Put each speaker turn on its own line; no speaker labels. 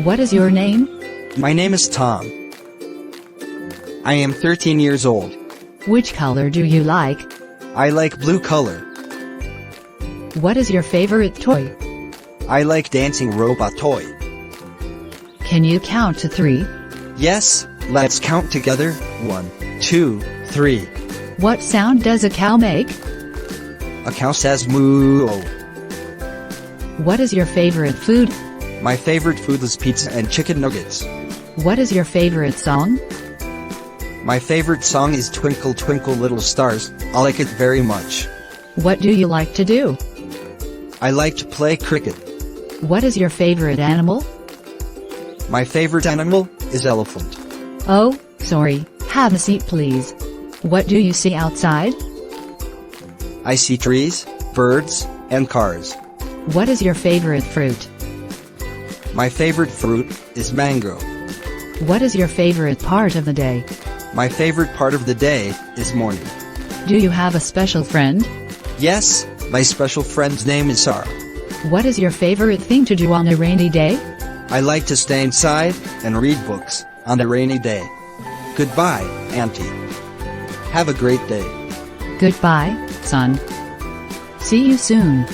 What is your name?
My name is Tom. I am 13 years old.
Which color do you like?
I like blue color.
What is your favorite toy?
I like dancing robot toy.
Can you count to 3?
Yes, let's count together. 1, 2, 3.
What sound does a cow make?
A cow says moo.
What is your favorite food?
My favorite food is pizza and chicken nuggets.
What is your favorite song?
My favorite song is Twinkle Twinkle Little Stars. I like it very much.
What do you like to do?
I like to play cricket.
What is your favorite animal?
My favorite animal is elephant.
Oh, sorry. Have a seat, please. What do you see outside?
I see trees, birds, and cars.
What is your favorite fruit?
My favorite fruit is mango.
What is your favorite part of the day?
My favorite part of the day is morning.
Do you have a special friend?
Yes, my special friend's name is Sarah.
What is your favorite thing to do on a rainy day?
I like to stay inside and read books on a rainy day. Goodbye, Auntie. Have a great day.
Goodbye, son. See you soon.